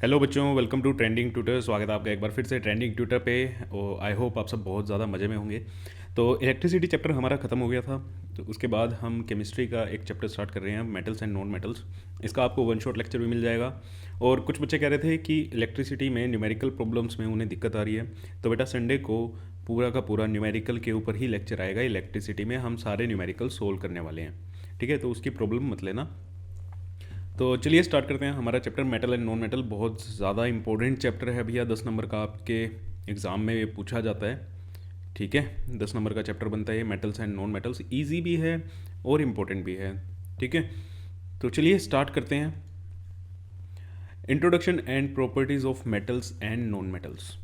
Hello बच्चों, welcome to trending tutor. स्वागत है आपका एक बार फिर से ट्रेंडिंग ट्यूटर पे। आई होप आप सब बहुत ज़्यादा मज़े में होंगे। तो इलेक्ट्रिसिटी चैप्टर हमारा ख़त्म हो गया था। तो उसके बाद हम केमिस्ट्री का एक चैप्टर स्टार्ट कर रहे हैं, मेटल्स एंड नॉन मेटल्स। इसका आपको वन शॉट लेक्चर भी मिल जाएगा। और कुछ बच्चे कह रहे थे कि इलेक्ट्रिसिटी में न्यूमेरिकल प्रॉब्लम्स में उन्हें दिक्कत आ रही है। तो बेटा संडे को पूरा का पूरा न्यूमेरिकल के ऊपर ही लेक्चर आएगा। इलेक्ट्रिसिटी में हम सारे न्यूमेरिकल सोल्व करने वाले हैं, ठीक है। तो उसकी प्रॉब्लम मत लेना। तो चलिए स्टार्ट करते हैं हमारा chapter metal and non metal. बहुत ज़्यादा इंपॉर्टेंट चैप्टर है भैया, 10 नंबर का आपके एग्ज़ाम में ये पूछा जाता है, ठीक है। 10 नंबर का चैप्टर बनता है ये metals and non metals. Easy भी है और इम्पोर्टेंट भी है, ठीक है। तो चलिए स्टार्ट करते हैं। Introduction and properties of metals and non metals.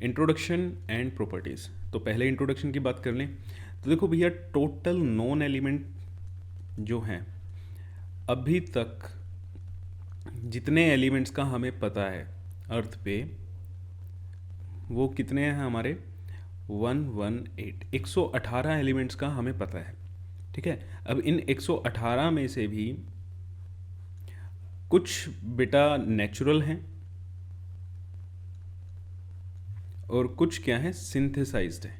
Introduction and properties. तो पहले इंट्रोडक्शन की बात कर लें तो देखो भैया, टोटल नॉन एलिमेंट जो हैं अभी तक जितने एलिमेंट्स का हमें पता है अर्थ पे, वो कितने हैं हमारे 118 118 एलिमेंट्स का हमें पता है, ठीक है। अब इन 118 में से भी कुछ बेटा नेचुरल हैं और कुछ क्या है, सिंथेसाइज्ड है।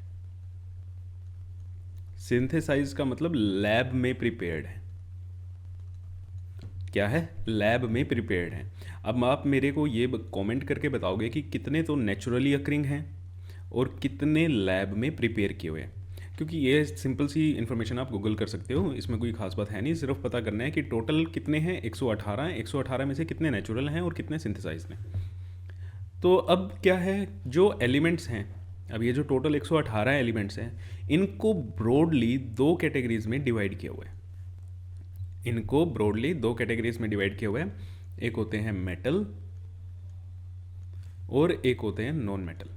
सिंथेसाइज का मतलब लैब में प्रिपेयर्ड है। क्या है, लैब में प्रिपेयर्ड है। अब आप मेरे को ये कमेंट करके बताओगे कि कितने तो नेचुरली अकरिंग हैं और कितने लैब में प्रिपेयर किए हुए हैं। क्योंकि ये सिंपल सी इन्फॉर्मेशन आप गूगल कर सकते हो, इसमें कोई खास बात है नहीं। सिर्फ पता करना है कि टोटल कितने हैं, 118 हैं। 118 में से कितने नेचुरल हैं और कितने सिंथेसाइज्ड हैं। तो अब क्या है, जो एलिमेंट्स हैं, अब ये जो टोटल 118 एलिमेंट्स हैं, इनको ब्रॉडली दो कैटेगरीज में डिवाइड किया हुआ है। इनको ब्रॉडली दो कैटेगरीज में डिवाइड किया हुआ है। एक होते हैं मेटल और एक होते हैं नॉन मेटल।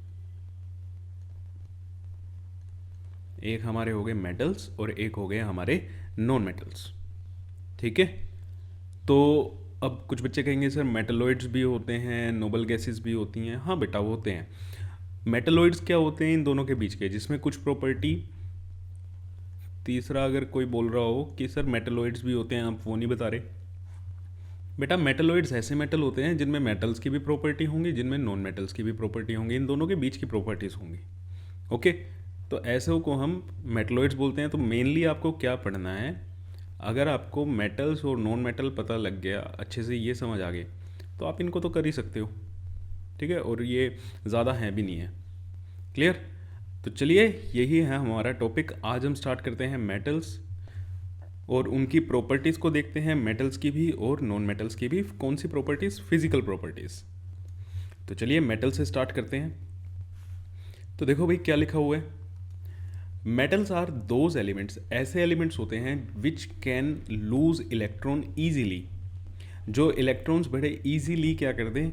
एक हमारे हो गए मेटल्स और एक हो गए हमारे नॉन मेटल्स, ठीक है। तो अब कुछ बच्चे कहेंगे सर मेटलॉइड्स भी होते हैं, नोबल गैसेस भी होती हैं। हाँ बेटा, वो होते हैं। मेटलॉइड्स क्या होते हैं, इन दोनों के बीच के, जिसमें कुछ प्रॉपर्टी। तीसरा अगर कोई बोल रहा हो कि सर मेटलॉइड्स भी होते हैं, आप वो नहीं बता रहे। बेटा मेटलॉइड्स ऐसे मेटल होते हैं जिनमें मेटल्स की भी प्रॉपर्टी होंगी, जिनमें नॉन मेटल्स की भी प्रॉपर्टी होंगी, इन दोनों के बीच की प्रॉपर्टीज़ होंगी, ओके। तो ऐसे को हम मेटलॉइड्स बोलते हैं। तो मेनली आपको क्या पढ़ना है, अगर आपको मेटल्स और नॉन मेटल पता लग गया, अच्छे से ये समझ आ गए, तो आप इनको तो कर ही सकते हो, ठीक है। और ये ज़्यादा है भी नहीं है, क्लियर। तो चलिए, यही है हमारा टॉपिक। आज हम स्टार्ट करते हैं मेटल्स और उनकी प्रॉपर्टीज़ को देखते हैं, मेटल्स की भी और नॉन मेटल्स की भी। कौन सी प्रॉपर्टीज़, फिजिकल प्रॉपर्टीज़। तो चलिए मेटल से स्टार्ट करते हैं। तो देखो भाई क्या लिखा हुआ है, मेटल्स आर दोज एलिमेंट्स, ऐसे एलिमेंट्स होते हैं which can lose electron easily, जो इलेक्ट्रॉन्स बड़े ईजीली क्या कर दें,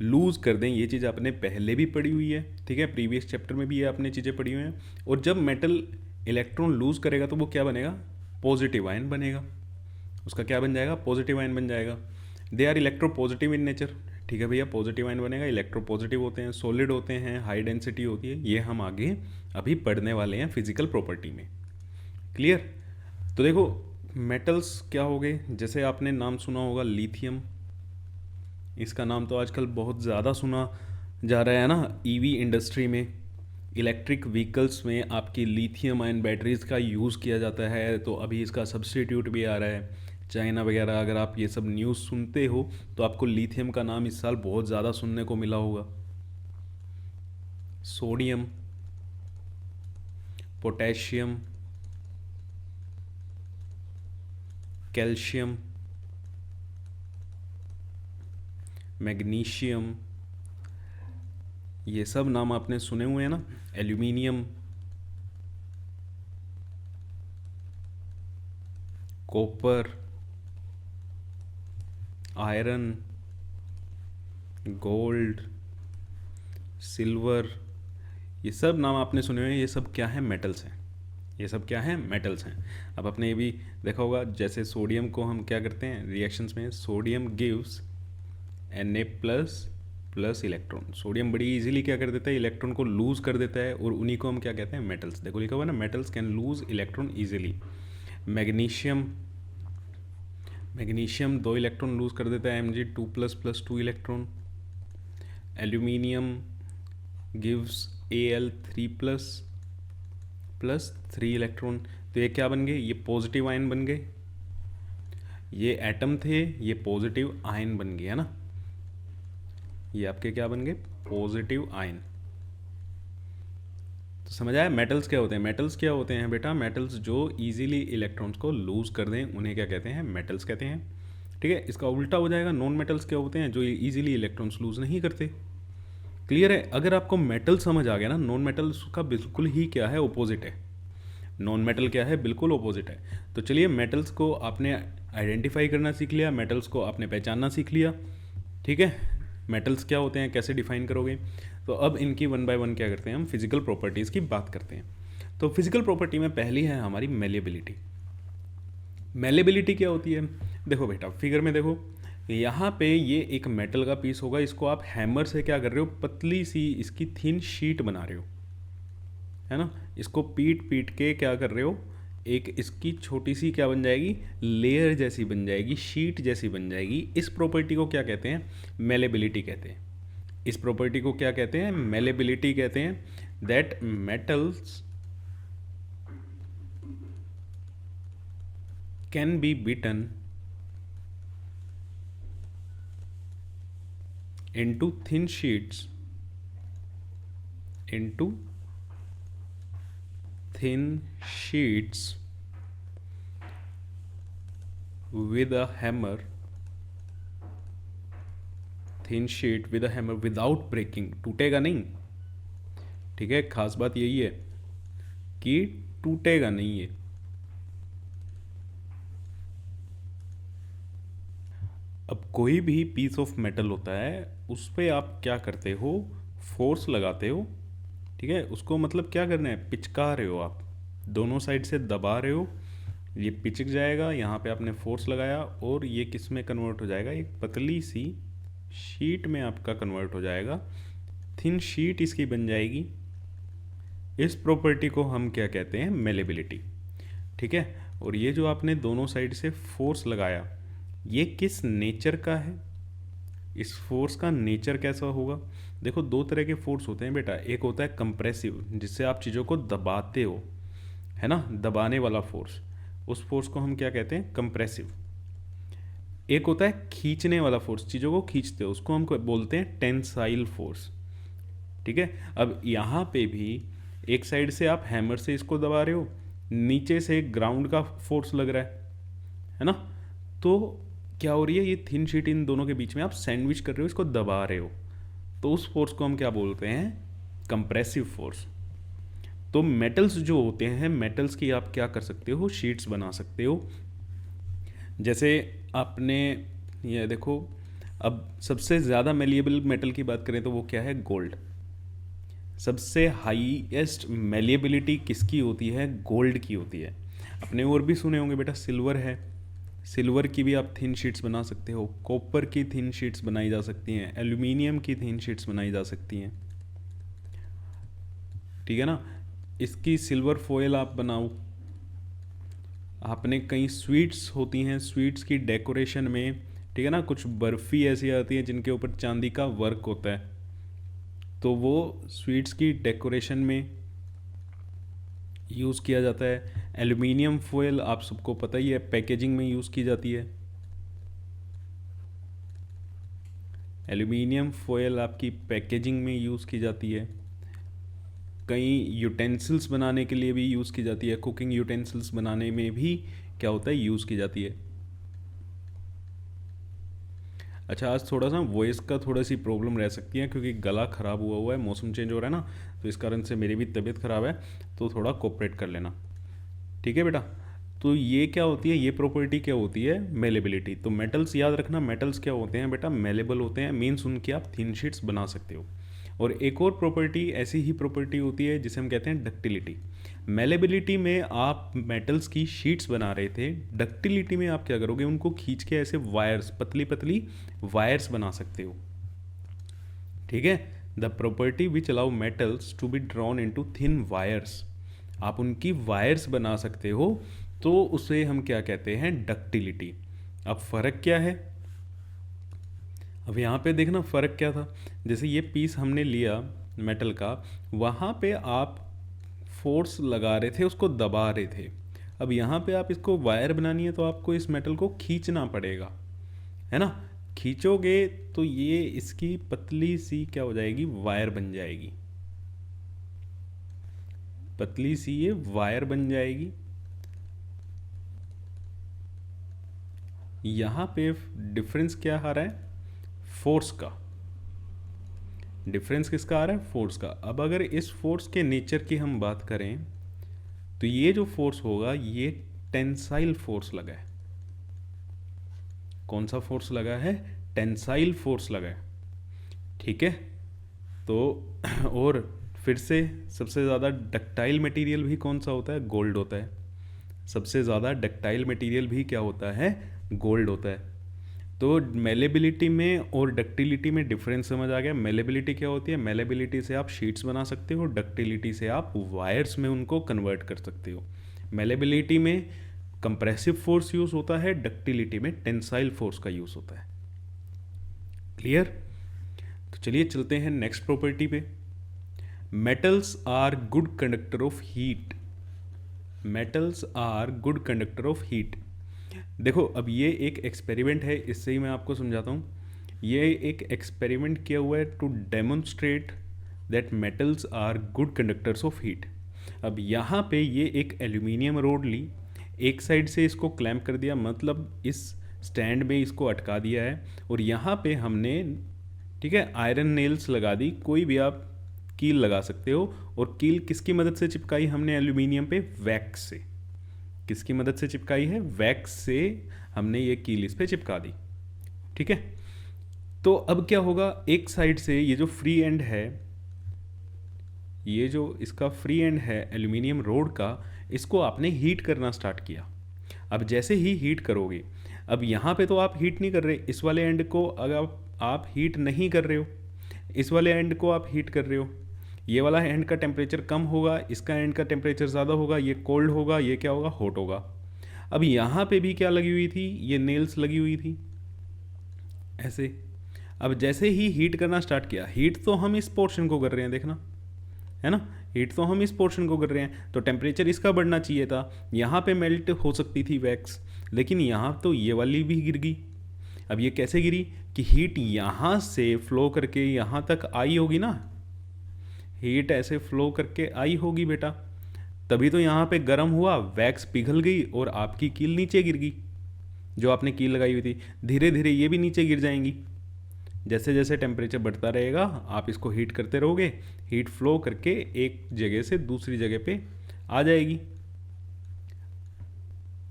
लूज कर दें। ये चीज़ आपने पहले भी पढ़ी हुई है, ठीक है, प्रीवियस चैप्टर में भी ये आपने चीज़ें पढ़ी हुई हैं। और जब मेटल इलेक्ट्रॉन लूज करेगा तो वो क्या बनेगा, पॉजिटिव आयन बनेगा। उसका क्या बन जाएगा, पॉजिटिव आयन बन जाएगा। They are electropositive in nature, ठीक है भैया, पॉजिटिव आयन बनेगा। इलेक्ट्रो पॉजिटिव होते हैं, सॉलिड होते हैं, हाई डेंसिटी होती है। ये हम आगे अभी पढ़ने वाले हैं फिजिकल प्रॉपर्टी में, क्लियर। तो देखो मेटल्स क्या हो गए, जैसे आपने नाम सुना होगा लिथियम। इसका नाम तो आजकल बहुत ज़्यादा सुना जा रहा है ना, ईवी इंडस्ट्री में, इलेक्ट्रिक व्हीकल्स में आपकी लिथियम आयन बैटरीज़ का यूज़ किया जाता है। तो अभी इसका सब्स्टिट्यूट भी आ रहा है, चाइना वगैरह। अगर आप ये सब न्यूज़ सुनते हो तो आपको लिथियम का नाम इस साल बहुत ज़्यादा सुनने को मिला होगा। सोडियम, पोटेशियम, कैल्शियम, मैग्नीशियम, ये सब नाम आपने सुने हुए हैं ना। Aluminium, copper, iron, gold, silver, ये सब नाम आपने सुने हुए हैं। ये सब क्या है, मेटल्स हैं। ये सब क्या है, मेटल्स हैं। अब आपने ये भी देखा होगा, जैसे सोडियम को हम क्या करते हैं रिएक्शंस में, sodium gives Na plus electron. Sodium बड़ी इजीली क्या कर देता है, इलेक्ट्रॉन को लूज़ कर देता है, और उन्हीं को हम क्या कहते हैं, मेटल्स। देखो लिखा हुआ है ना, metals can lose electron easily. Magnesium, magnesium 2 electron lose कर देता है, Mg2++2 electron. Aluminium gives Al3+ plus 3 electron. तो ये क्या बन गए, ये पॉजिटिव आयन बन गए, ये एटम थे, ये पॉजिटिव आयन बन गए, है ना, ये आपके क्या बन गए, पॉजिटिव आयन। तो समझ आया मेटल्स क्या होते हैं। मेटल्स क्या होते हैं बेटा, मेटल्स जो इजीली इलेक्ट्रॉन्स को लूज कर दें उन्हें क्या कहते हैं, मेटल्स कहते हैं। ठीक है, इसका उल्टा हो जाएगा, नॉन मेटल्स क्या होते हैं, जो इजीली इलेक्ट्रॉन्स लूज नहीं करते। क्लियर है। अगर आपको मेटल समझ आ गया ना, नॉन मेटल्स का बिल्कुल ही क्या है, ओपोजिट है। नॉन मेटल क्या है, बिल्कुल ओपोजिट है। तो चलिए, मेटल्स को आपने आइडेंटिफाई करना सीख लिया, मेटल्स को आपने पहचानना सीख लिया। ठीक है, मेटल्स क्या होते हैं, कैसे डिफाइन करोगे। तो अब इनकी वन बाय वन क्या करते हैं, हम फिजिकल प्रॉपर्टीज़ की बात करते हैं। तो फिजिकल प्रॉपर्टी में पहली है हमारी मेलेबिलिटी। मेलेबिलिटी क्या होती है, देखो बेटा फिगर में देखो, यहाँ पे ये एक मेटल का पीस होगा, इसको आप हैमर से क्या कर रहे हो, पतली सी इसकी थिन शीट बना रहे हो, है ना, इसको पीट पीट के क्या कर रहे हो, एक इसकी छोटी सी क्या बन जाएगी, लेयर जैसी बन जाएगी, शीट जैसी बन जाएगी। इस प्रॉपर्टी को क्या कहते हैं, मेलेबिलिटी कहते हैं। इस प्रॉपर्टी को क्या कहते हैं, मेलेबिलिटी कहते हैं। That metals can be beaten into thin sheets, into thin sheets with a hammer, thin sheet with a hammer without breaking, टूटेगा नहीं। ठीक है, खास बात यही है कि टूटेगा नहीं ये। अब कोई भी पीस ऑफ मेटल होता है, उस पर आप क्या करते हो, फोर्स लगाते हो। ठीक है, उसको मतलब क्या करना है, पिचका रहे हो आप, दोनों साइड से दबा रहे हो, ये पिचक जाएगा, यहाँ पे आपने फोर्स लगाया और ये किस में कन्वर्ट हो जाएगा, एक पतली सी शीट में आपका कन्वर्ट हो जाएगा, थिन शीट इसकी बन जाएगी। इस प्रॉपर्टी को हम क्या कहते हैं, मेलेबिलिटी। ठीक है, और ये जो आपने दोनों साइड से फोर्स लगाया, ये किस नेचर का है, इस फोर्स का नेचर कैसा होगा। देखो, दो तरह के फोर्स होते हैं बेटा, एक होता है कंप्रेसिव, जिससे आप चीज़ों को दबाते हो, है ना, दबाने वाला फोर्स, उस फोर्स को हम क्या कहते हैं, कंप्रेसिव। एक होता है खींचने वाला फोर्स, चीज़ों को खींचते हो, उसको हम बोलते हैं टेंसाइल फोर्स। ठीक है, अब यहाँ पे भी एक साइड से आप हैमर से इसको दबा रहे हो, नीचे से ग्राउंड का फोर्स लग रहा है ना, तो क्या हो रही है, ये थिन शीट इन दोनों के बीच में आप सैंडविच कर रहे हो, इसको दबा रहे हो, तो उस फोर्स को हम क्या बोलते हैं, कंप्रेसिव फोर्स। तो मेटल्स जो होते हैं, मेटल्स की आप क्या कर सकते हो, शीट्स बना सकते हो। जैसे आपने ये देखो, अब सबसे ज़्यादा मेलिएबल मेटल की बात करें तो वो क्या है, गोल्ड। सबसे हाईएस्ट मेलिएबिलिटी किसकी होती है, गोल्ड की होती है। अपने और भी सुने होंगे बेटा, सिल्वर है, सिल्वर की भी आप थिन शीट्स बना सकते हो, कॉपर की थिन शीट्स बनाई जा सकती हैं, एल्यूमिनियम की थिन शीट्स बनाई जा सकती हैं। ठीक है ना, इसकी सिल्वर फॉयल आप बनाओ। आपने कई स्वीट्स होती हैं, स्वीट्स की डेकोरेशन में, ठीक है ना, कुछ बर्फ़ी ऐसी आती है जिनके ऊपर चांदी का वर्क होता है, तो वो स्वीट्स की डेकोरेशन में यूज़ किया जाता है। एल्यूमिनियम फॉयल आप सबको पता ही है, पैकेजिंग में यूज़ की जाती है। एल्यूमिनियम फॉयल आपकी पैकेजिंग में यूज़ की जाती है, कई यूटेंसिल्स बनाने के लिए भी यूज़ की जाती है, कुकिंग यूटेंसिल्स बनाने में भी क्या होता है, यूज़ की जाती है। अच्छा, आज थोड़ा सा वॉइस का थोड़ा सी प्रॉब्लम रह सकती है, क्योंकि गला ख़राब हुआ है, मौसम चेंज हो रहा है ना, तो इस कारण से मेरी भी तबीयत ख़राब है, तो थोड़ा कोऑपरेट कर लेना। ठीक है बेटा, तो ये क्या होती है, ये प्रॉपर्टी क्या होती है, मेलेबिलिटी। तो मेटल्स याद रखना, मेटल्स क्या होते हैं बेटा, मेलेबल होते हैं, मीन्स उनकी आप थिन शीट्स बना सकते हो। और एक और प्रॉपर्टी, ऐसी ही प्रॉपर्टी होती है जिसे हम कहते हैं डक्टिलिटी। मेलेबिलिटी में आप मेटल्स की शीट्स बना रहे थे, डक्टिलिटी में आप क्या करोगे, उनको खींच के ऐसे वायर्स, पतली पतली वायर्स बना सकते हो। ठीक है, the property which allow metals to be drawn into thin wires, आप उनकी वायर्स बना सकते हो, तो उसे हम क्या कहते हैं, डक्टिलिटी। अब फ़र्क क्या है, अब यहाँ पे देखना फ़र्क क्या था, जैसे ये पीस हमने लिया मेटल का, वहाँ पे आप फोर्स लगा रहे थे, उसको दबा रहे थे। अब यहाँ पे आप इसको वायर बनानी है तो आपको इस मेटल को खींचना पड़ेगा, है ना। खींचोगे तो ये इसकी पतली सी क्या हो जाएगी, वायर बन जाएगी, पतली सी ये वायर बन जाएगी। यहाँ पे डिफरेंस क्या आ रहा है, फोर्स का। डिफरेंस किसका आ रहा है, फोर्स का। अब अगर इस फोर्स के नेचर की हम बात करें तो ये जो फोर्स होगा ये टेंसाइल फोर्स लगा है। कौन सा फोर्स लगा है, टेंसाइल फोर्स लगा है, ठीक है। तो और फिर से सबसे ज़्यादा डक्टाइल मटेरियल भी कौन सा होता है, गोल्ड होता है। सबसे ज़्यादा डक्टाइल मटेरियल भी क्या होता है, गोल्ड होता है। तो मेलेबिलिटी में और डक्टिलिटी में डिफरेंस समझ आ गया। मेलेबिलिटी क्या होती है, मेलेबिलिटी से आप शीट्स बना सकते हो, डक्टिलिटी से आप वायर्स में उनको कन्वर्ट कर सकते हो। मेलेबिलिटी में कंप्रेसिव फोर्स यूज़ होता है, डक्टिलिटी में टेंसाइल फोर्स का यूज़ होता है। क्लियर। तो चलिए चलते हैं नेक्स्ट प्रॉपर्टी पे। Metals are good conductor of heat. Metals are good conductor of heat. देखो अब ये एक एक्सपेरिमेंट है, इससे ही मैं आपको समझाता हूँ। ये एक एक्सपेरिमेंट किया हुआ है to demonstrate that metals are good conductors of heat. अब यहाँ पे ये एक एल्यूमिनियम रोड ली, एक साइड से इसको क्लैम्प कर दिया, मतलब इस स्टैंड में इसको अटका दिया है, और यहाँ पे हमने, ठीक है, आयरन नेल्स लगा दी, कोई भी आप कील लगा सकते हो। और कील किसकी मदद से चिपकाई हमने एल्यूमिनियम पे, वैक्स से। किसकी मदद से चिपकाई है, वैक्स से हमने ये कील इस पे चिपका दी, ठीक है। तो अब क्या होगा, एक साइड से ये जो फ्री एंड है, ये जो इसका फ्री एंड है एल्यूमिनियम रोड का, इसको आपने हीट करना स्टार्ट किया। अब जैसे ही हीट करोगे, अब यहाँ पे तो आप हीट नहीं कर रहे, इस वाले एंड को अगर आप हीट नहीं कर रहे हो, इस वाले एंड को आप हीट कर रहे हो। ये वाला एंड का टेम्परेचर कम होगा, इसका एंड का टेम्परेचर ज़्यादा होगा, ये कोल्ड होगा, ये क्या होगा, हॉट होगा। अब यहाँ पे भी क्या लगी हुई थी, ये नेल्स लगी हुई थी ऐसे। अब जैसे ही हीट करना स्टार्ट किया, हीट तो हम इस पोर्शन को कर रहे हैं, देखना है ना, हीट तो हम इस पोर्शन को कर रहे हैं, तो टेम्परेचर इसका बढ़ना चाहिए था। यहाँ पे मेल्ट हो सकती थी वैक्स, लेकिन यहाँ तो ये वाली भी गिर गई। अब ये कैसे गिरी कि हीट यहाँ से फ्लो करके यहाँ तक आई होगी ना, हीट ऐसे फ्लो करके आई होगी बेटा, तभी तो यहाँ पे गर्म हुआ, वैक्स पिघल गई और आपकी कील नीचे गिर गई, जो आपने कील लगाई हुई थी। धीरे धीरे ये भी नीचे गिर जाएंगी। जैसे जैसे टेम्परेचर बढ़ता रहेगा, आप इसको हीट करते रहोगे, हीट फ्लो करके एक जगह से दूसरी जगह पे आ जाएगी।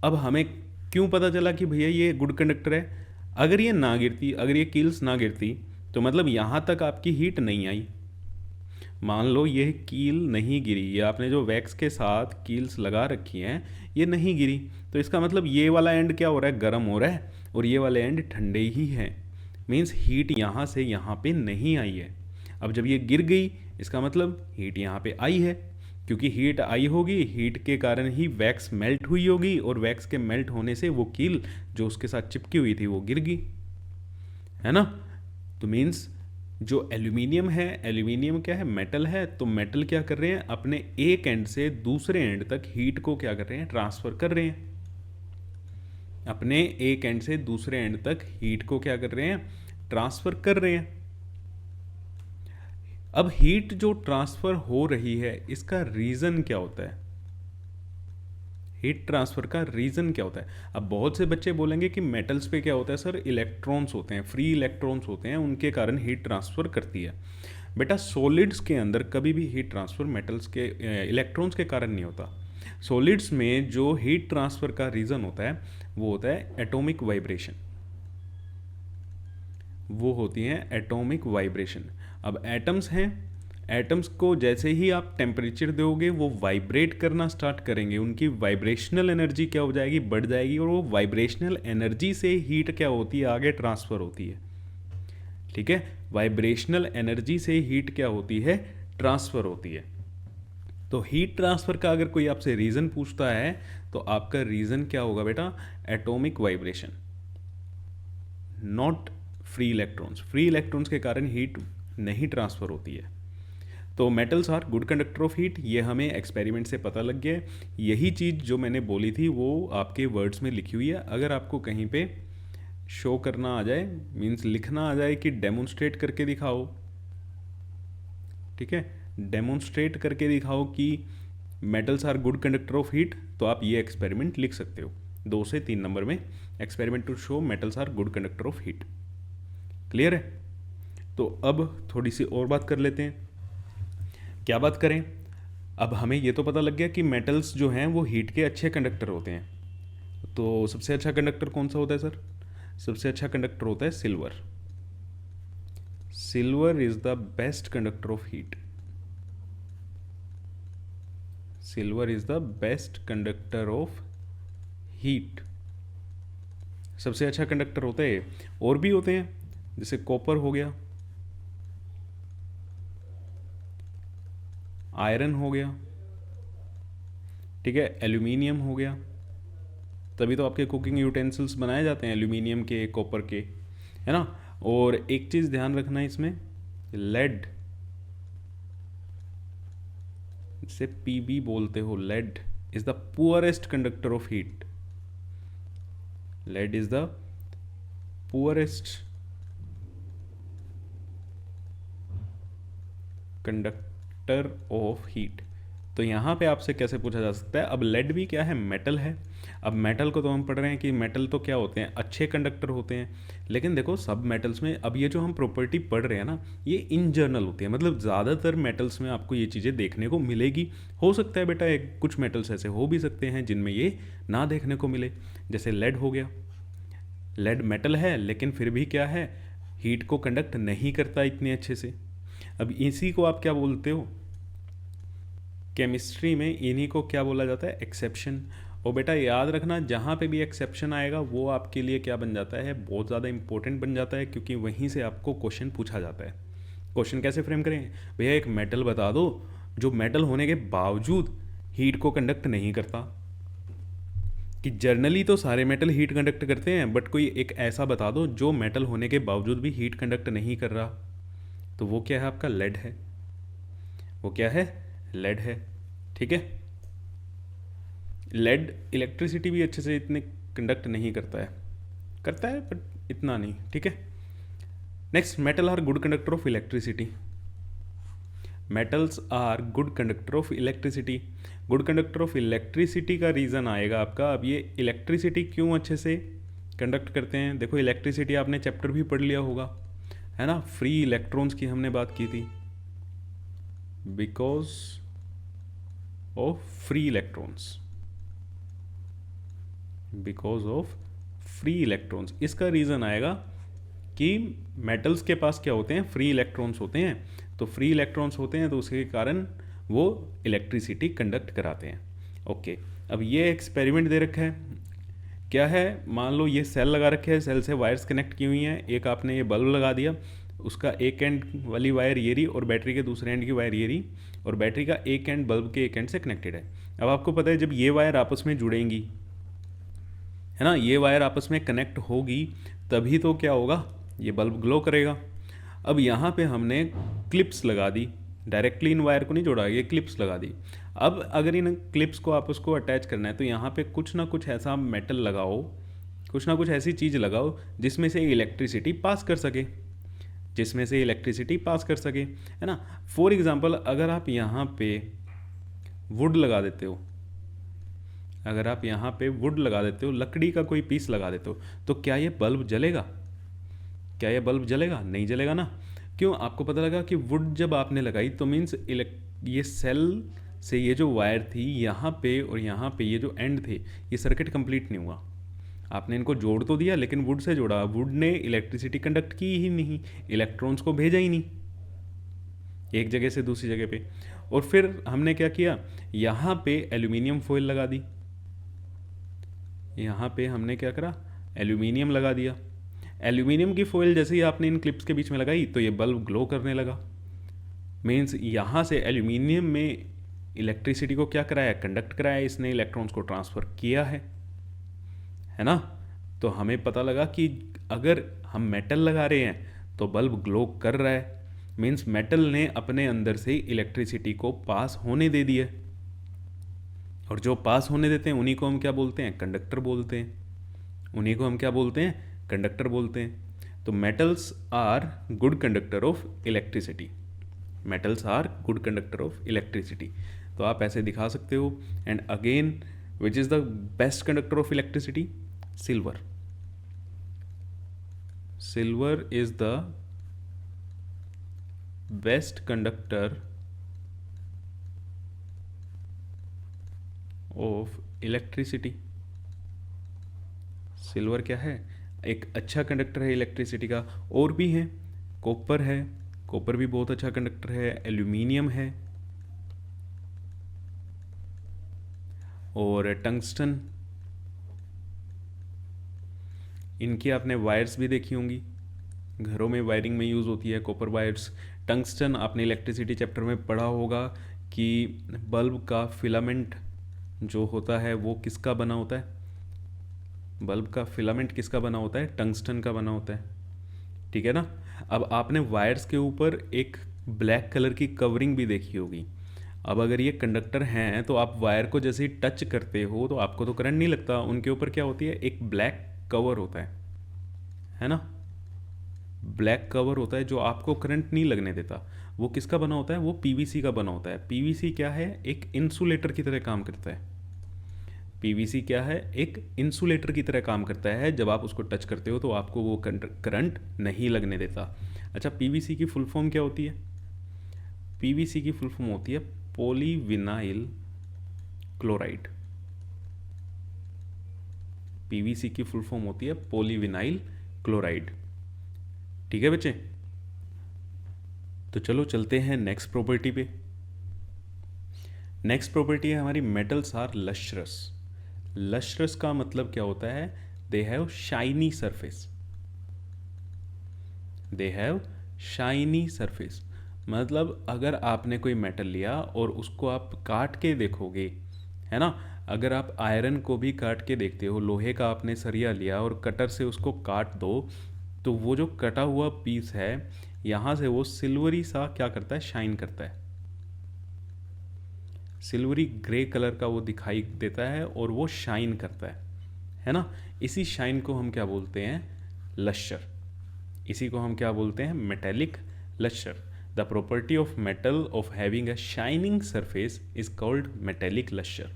अब हमें क्यों पता चला कि भैया ये गुड कंडक्टर है, अगर ये ना गिरती, अगर ये कील्स ना गिरती, तो मतलब यहाँ तक आपकी हीट नहीं आई। मान लो ये कील नहीं गिरी, ये आपने जो वैक्स के साथ कील्स लगा रखी हैं ये नहीं गिरी, तो इसका मतलब ये वाला एंड क्या हो रहा है, गर्म हो रहा है, और ये वाले एंड ठंडे ही हैं। मीन्स हीट यहाँ से यहाँ पे नहीं आई है। अब जब ये गिर गई, इसका मतलब हीट यहाँ पे आई है, क्योंकि हीट आई होगी, हीट के कारण ही वैक्स मेल्ट हुई होगी, और वैक्स के मेल्ट होने से वो कील जो उसके साथ चिपकी हुई थी वो गिर गई, है ना। तो मीन्स जो एल्यूमिनियम है, एल्यूमिनियम क्या है, मेटल है, तो मेटल क्या कर रहे हैं, अपने एक एंड से दूसरे एंड तक हीट को क्या कर रहे हैं, ट्रांसफर कर रहे हैं। अपने एक एंड से दूसरे एंड तक हीट को क्या कर रहे हैं, ट्रांसफर कर रहे हैं। अब हीट जो ट्रांसफर हो रही है, इसका रीजन क्या होता है, हीट ट्रांसफर का रीजन क्या होता है। अब बहुत से बच्चे बोलेंगे कि मेटल्स पे क्या होता है सर, इलेक्ट्रॉन्स होते हैं, फ्री इलेक्ट्रॉन्स होते हैं, उनके कारण हीट ट्रांसफर करती है। बेटा सॉलिड्स के अंदर कभी भी हीट ट्रांसफर मेटल्स के इलेक्ट्रॉन्स के कारण नहीं होता। सॉलिड्स में जो हीट ट्रांसफर का रीजन होता है वो होता है एटॉमिक वाइब्रेशन, वो होती हैं एटॉमिक वाइब्रेशन। अब एटम्स हैं, एटम्स को जैसे ही आप टेम्परेचर दोगे वो वाइब्रेट करना स्टार्ट करेंगे, उनकी वाइब्रेशनल एनर्जी क्या हो जाएगी, बढ़ जाएगी, और वो वाइब्रेशनल एनर्जी से हीट क्या होती है, आगे ट्रांसफ़र होती है। ठीक है, वाइब्रेशनल एनर्जी से हीट क्या होती है, ट्रांसफ़र होती है। तो हीट ट्रांसफ़र का अगर कोई आपसे रीज़न पूछता है तो आपका रीज़न क्या होगा बेटा, atomic vibration, not free electrons के कारण हीट नहीं ट्रांसफ़र होती है। तो metals are good conductor of heat, ये हमें एक्सपेरिमेंट से पता लग गया है। यही चीज़ जो मैंने बोली थी वो आपके वर्ड्स में लिखी हुई है। अगर आपको कहीं पे शो करना आ जाए, मीन्स लिखना आ जाए कि डेमोन्स्ट्रेट करके दिखाओ, ठीक है, डेमोन्स्ट्रेट करके दिखाओ कि metals are good conductor of heat, तो आप ये एक्सपेरिमेंट लिख सकते हो 2 से 3 नंबर में, experiment to show metals are good conductor of heat. Clear है? तो अब थोड़ी सी और बात कर लेते हैं। क्या बात करें? अब हमें ये तो पता लग गया कि मेटल्स जो हैं वो हीट के अच्छे कंडक्टर होते हैं। तो सबसे अच्छा कंडक्टर कौन सा होता है सर? सबसे अच्छा कंडक्टर होता है silver. Silver is the best conductor of heat. Silver is the best conductor of heat. सबसे अच्छा कंडक्टर होता है। और भी होते हैं, जैसे कॉपर हो गया, आयरन हो गया, ठीक है, एल्यूमिनियम हो गया। तभी तो आपके कुकिंग यूटेंसिल्स बनाए जाते हैं एल्यूमिनियम के, कॉपर के, है ना। और एक चीज़ ध्यान रखना है इसमें, लेड, जिसे पीबी बोलते हो, lead is the poorest conductor of heat. Lead is the poorest conductor of heat. तो यहाँ पे आपसे कैसे पूछा जा सकता है? अब लेड भी क्या है? मेटल है। अब मेटल को तो हम पढ़ रहे हैं कि मेटल तो क्या होते हैं? अच्छे कंडक्टर होते हैं। लेकिन देखो सब मेटल्स में, अब ये जो हम प्रॉपर्टी पढ़ रहे हैं ना, ये इन जनरल होती है, मतलब ज़्यादातर मेटल्स में आपको ये चीज़ें देखने को मिलेगी। हो सकता है बेटा कुछ मेटल्स ऐसे हो भी सकते हैं जिनमें ये ना देखने को मिले, जैसे लेड हो गया। लेड मेटल है लेकिन फिर भी क्या है? हीट को कंडक्ट नहीं करता इतने अच्छे से। अब इसी को आप क्या बोलते हो? केमिस्ट्री में इन्हीं को क्या बोला जाता है? एक्सेप्शन। और बेटा याद रखना, जहाँ पे भी एक्सेप्शन आएगा वो आपके लिए क्या बन जाता है? बहुत ज़्यादा इंपॉर्टेंट बन जाता है, क्योंकि वहीं से आपको क्वेश्चन पूछा जाता है। क्वेश्चन कैसे फ्रेम करें? भैया एक मेटल बता दो जो मेटल होने के बावजूद हीट को कंडक्ट नहीं करता। कि जर्नली तो सारे मेटल हीट कंडक्ट करते हैं, बट कोई एक ऐसा बता दो जो मेटल होने के बावजूद भी हीट कंडक्ट नहीं कर रहा। तो वो क्या है? आपका लेड है। वो क्या है? लेड है। ठीक है। लेड इलेक्ट्रिसिटी भी अच्छे से इतने कंडक्ट नहीं करता है बट इतना नहीं। ठीक है। Next, metal are good conductor of electricity. Metals are good conductor of electricity. Good conductor of electricity का रीज़न आएगा आपका। अब ये इलेक्ट्रिसिटी क्यों अच्छे से कंडक्ट करते हैं? देखो इलेक्ट्रिसिटी आपने चैप्टर भी पढ़ लिया होगा, है ना। फ्री इलेक्ट्रॉन्स की हमने बात की थी। Because of free electrons, because of free electrons, इसका रीज़न आएगा कि मेटल्स के पास क्या होते हैं? फ्री इलेक्ट्रॉन्स होते हैं। तो फ्री इलेक्ट्रॉन्स होते हैं तो उसके कारण वो इलेक्ट्रिसिटी कंडक्ट कराते हैं। ओके, अब ये एक्सपेरिमेंट दे रखा है, क्या है? मान लो ये सेल लगा रखे है, सेल से वायर्स कनेक्ट की हुई हैं। एक आपने ये बल्ब लगा दिया, उसका एक एंड वाली वायर ये रही और बैटरी के दूसरे एंड की वायर ये रही, और बैटरी का एक एंड बल्ब के एक एंड से कनेक्टेड है। अब आपको पता है जब ये वायर आपस में जुड़ेंगी, है ना, ये वायर आपस में कनेक्ट होगी तभी तो क्या होगा? ये बल्ब ग्लो करेगा। अब यहाँ पे हमने क्लिप्स लगा दी, डायरेक्टली इन वायर को नहीं जोड़ा, ये क्लिप्स लगा दी। अब अगर इन क्लिप्स को आपस को अटैच करना है तो यहाँ पे कुछ ना कुछ ऐसा मेटल लगाओ, कुछ ना कुछ ऐसी चीज़ लगाओ जिसमें से इलेक्ट्रिसिटी पास कर सके, जिसमें से इलेक्ट्रिसिटी पास कर सके, है ना। फॉर एग्जांपल अगर आप यहाँ पे वुड लगा देते हो, अगर आप यहाँ पे वुड लगा देते हो, लकड़ी का कोई पीस लगा देते हो, तो क्या ये बल्ब जलेगा? क्या ये बल्ब जलेगा? नहीं जलेगा ना। क्यों? आपको पता लगा कि वुड जब आपने लगाई तो मीन्स ये सेल से ये जो वायर थी यहाँ पे और यहाँ पे ये जो एंड थे, ये सर्किट कंप्लीट नहीं हुआ। आपने इनको जोड़ तो दिया लेकिन वुड से जोड़ा, वुड ने इलेक्ट्रिसिटी कंडक्ट की ही नहीं, इलेक्ट्रॉन्स को भेजा ही नहीं एक जगह से दूसरी जगह पे। और फिर हमने क्या किया? यहाँ पे एल्यूमिनियम फॉइल लगा दी, यहाँ पे हमने क्या करा? एल्यूमिनियम लगा दिया। एल्यूमिनियम की फॉइल जैसे ही आपने इन क्लिप्स के बीच में लगाई तो ये बल्ब ग्लो करने लगा। मीन्स यहाँ से एल्यूमिनियम में इलेक्ट्रिसिटी को क्या कराया? कंडक्ट कराया, इसने इलेक्ट्रॉन्स को ट्रांसफ़र किया है ना। तो हमें पता लगा कि अगर हम मेटल लगा रहे हैं तो बल्ब ग्लो कर रहा है, मीन्स मेटल ने अपने अंदर से इलेक्ट्रिसिटी को पास होने दे दिया। और जो पास होने देते हैं उन्हीं को हम क्या बोलते हैं, कंडक्टर बोलते हैं। उन्हीं को हम क्या बोलते हैं, कंडक्टर बोलते हैं। तो metals are good conductor of electricity. Metals are good conductor of electricity. तो आप ऐसे दिखा सकते हो। And again, which is the best conductor of electricity? Silver. Silver is the best conductor of electricity. Silver क्या है, एक अच्छा कंडक्टर है इलेक्ट्रिसिटी का। और भी है, कॉपर है, कॉपर भी बहुत अच्छा कंडक्टर है, एल्यूमिनियम है, और टंगस्टन। इनकी आपने वायर्स भी देखी होंगी, घरों में वायरिंग में यूज़ होती है कॉपर वायर्स। टंगस्टन आपने इलेक्ट्रिसिटी चैप्टर में पढ़ा होगा कि बल्ब का फिलामेंट जो होता है वो किसका बना होता है, बल्ब का फिलामेंट किसका बना होता है, टंगस्टन का बना होता है। ठीक है ना। अब आपने वायर्स के ऊपर एक ब्लैक कलर की कवरिंग भी देखी होगी। अब अगर ये कंडक्टर हैं तो आप वायर को जैसे ही टच करते हो तो आपको तो करंट नहीं लगता, उनके ऊपर क्या होती है, एक ब्लैक कवर होता है ना। ब्लैक कवर होता है जो आपको करंट नहीं लगने देता। वो किसका बना होता है, वो पीवीसी का बना होता है। पीवीसी क्या है, एक इंसुलेटर की तरह काम करता है। पीवीसी क्या है, एक इंसुलेटर की तरह काम करता है। जब आप उसको टच करते हो तो आपको वो करंट नहीं लगने देता। अच्छा, पीवीसी की फुल फॉर्म क्या होती है? पीवीसी की फुल फॉर्म होती है पॉलीविनाइल क्लोराइड। पीवीसी की फुल फॉर्म होती है पॉलीविनाइल क्लोराइड। ठीक है बच्चे, तो चलो चलते हैं नेक्स्ट प्रॉपर्टी पे। नेक्स्ट प्रॉपर्टी है हमारी मेटल्स आर लश्रस। लश्रस का मतलब क्या होता है, they have shiny surface. They have shiny surface मतलब अगर आपने कोई मेटल लिया और उसको आप काट के देखोगे, है ना, अगर आप आयरन को भी काट के देखते हो, लोहे का आपने सरिया लिया और कटर से उसको काट दो, तो वो जो कटा हुआ पीस है यहाँ से वो सिल्वरी सा क्या करता है, शाइन करता है। सिल्वरी ग्रे कलर का वो दिखाई देता है और वो शाइन करता है ना। इसी शाइन को हम क्या बोलते हैं, लश्चर। इसी को हम क्या बोलते हैं, metallic lustre. The property of metal of having a shining surface is called metallic lustre.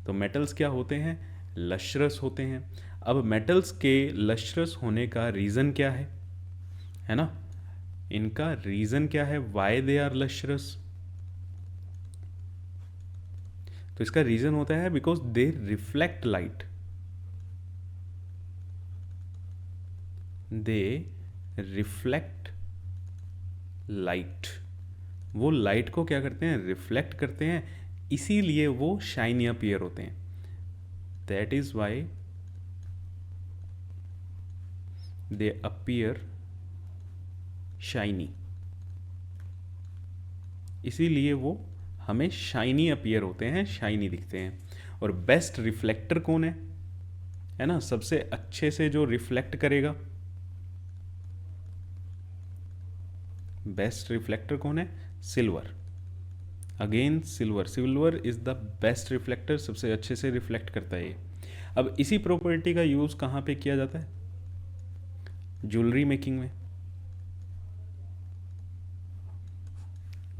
तो मेटल्स क्या होते हैं, लश्रस होते हैं। अब मेटल्स के लश्रस होने का रीज़न क्या है ना, इनका रीज़न क्या है, वाई दे आर लश्रस? तो इसका रीज़न होता है because they reflect light. They reflect light. वो लाइट को क्या करते हैं, रिफ्लेक्ट करते हैं, इसीलिए वो शाइनी अपीयर होते हैं। That is why they appear shiny. इसीलिए वो हमें शाइनी अपीयर होते हैं, शाइनी दिखते हैं। और बेस्ट रिफ्लेक्टर कौन है ना, सबसे अच्छे से जो रिफ्लेक्ट करेगा, बेस्ट रिफ्लेक्टर कौन है, silver. Again silver, silver is the best reflector, सबसे अच्छे से रिफ्लेक्ट करता है ये। अब इसी प्रॉपर्टी का यूज कहाँ पे किया जाता है, ज्वेलरी मेकिंग में।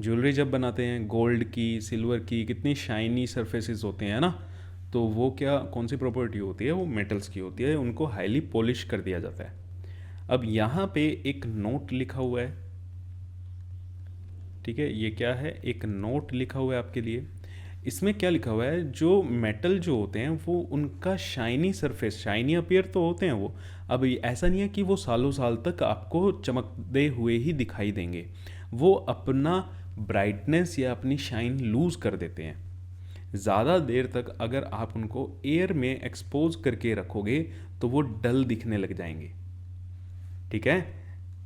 ज्वेलरी जब बनाते हैं गोल्ड की, सिल्वर की, कितनी शाइनी सरफेसेस होते हैं ना, तो वो क्या, कौन सी प्रॉपर्टी होती है, वो मेटल्स की होती है, उनको हाईली पॉलिश कर दिया जाता है। अब यहाँ पे एक नोट लिखा हुआ है, ठीक है, ये क्या है, एक नोट लिखा हुआ है आपके लिए। इसमें क्या लिखा हुआ है, जो मेटल जो होते हैं वो उनका शाइनी सरफेस, शाइनी अपीयर तो होते हैं वो। अब ऐसा नहीं है कि वो सालों साल तक आपको चमकते हुए ही दिखाई देंगे, वो अपना ब्राइटनेस या अपनी शाइन लूज़ कर देते हैं। ज़्यादा देर तक अगर आप उनको एयर में एक्सपोज करके रखोगे तो वो डल दिखने लग जाएंगे। ठीक है,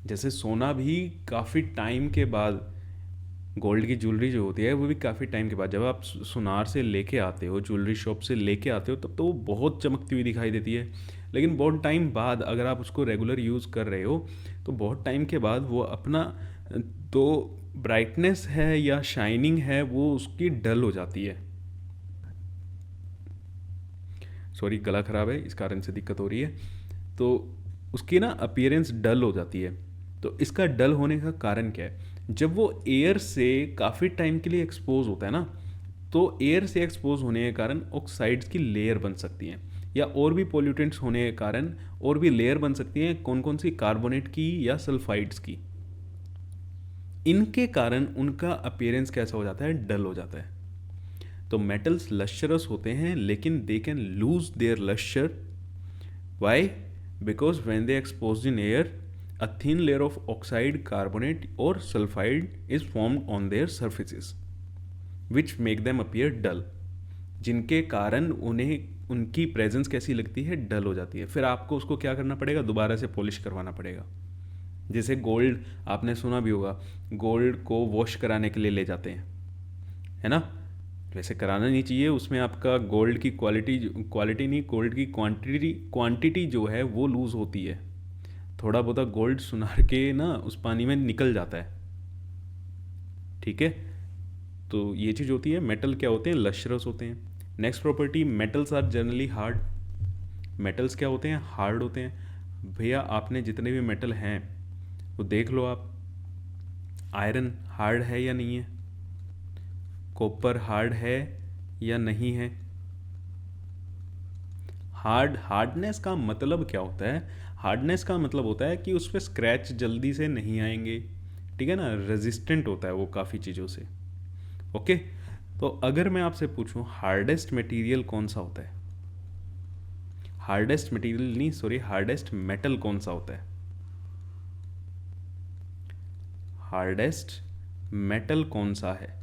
जैसे सोना भी काफ़ी टाइम के बाद गोल्ड की ज्वेलरी जो होती है वो भी काफ़ी टाइम के बाद, जब आप सुनार से लेके आते हो, ज्वेलरी शॉप से लेके आते हो, तब तो वो बहुत चमकती हुई दिखाई देती है। लेकिन बहुत टाइम बाद अगर आप उसको रेगुलर यूज़ कर रहे हो तो बहुत टाइम के बाद वो अपना तो ब्राइटनेस है या शाइनिंग है वो उसकी डल हो जाती है। सॉरी, गला ख़राब है, इस कारण से दिक्कत हो रही है। तो उसकी ना अपीयरेंस डल हो जाती है। तो इसका डल होने का कारण क्या है? जब वो एयर से काफ़ी टाइम के लिए एक्सपोज होता है ना, तो एयर से एक्सपोज होने के कारण ऑक्साइड्स की लेयर बन सकती हैं, या और भी पोल्यूटेंट्स होने के कारण और भी लेयर बन सकती हैं। कौन कौन सी? कार्बोनेट की या सल्फाइड्स की। इनके कारण उनका अपीयरेंस कैसा हो जाता है? डल हो जाता है। तो मेटल्स लश्चरस होते हैं लेकिन they can lose their lustre. Why? Because when they expose in air, a thin layer of oxide, carbonate or sulfide is formed on their surfaces which make them appear dull, जिनके कारण उन्हें उनकी presence कैसी लगती है? डल हो जाती है। फिर आपको उसको क्या करना पड़ेगा? दोबारा से पॉलिश करवाना पड़ेगा। जैसे गोल्ड, आपने सुना भी होगा, गोल्ड को वॉश कराने के लिए ले जाते हैं, है ना? वैसे कराना नहीं चाहिए, उसमें आपका गोल्ड की क्वालिटी नहीं, गोल्ड की क्वांटिटी जो है वो लूज़ होती है। थोड़ा बहुत गोल्ड सुनार के ना उस पानी में निकल जाता है। ठीक है, तो ये चीज़ होती है। मेटल क्या होते हैं? लश्रस होते हैं। Next property, metals are generally hard. Metals क्या होते हैं? हार्ड होते हैं। भैया आपने जितने भी मेटल हैं वो देख लो आप। आयरन हार्ड है या नहीं है? कॉपर हार्ड है या नहीं है? हार्डनेस का मतलब क्या होता है? हार्डनेस का मतलब होता है कि उस पर स्क्रैच जल्दी से नहीं आएंगे, ठीक है ना? रेजिस्टेंट होता है वो काफ़ी चीज़ों से। ओके, तो अगर मैं आपसे पूछूं हार्डेस्ट मटेरियल कौन सा होता है? हार्डेस्ट मटेरियल नहीं, सॉरी, हार्डेस्ट मेटल कौन सा होता है? हार्डेस्ट मेटल कौन सा है?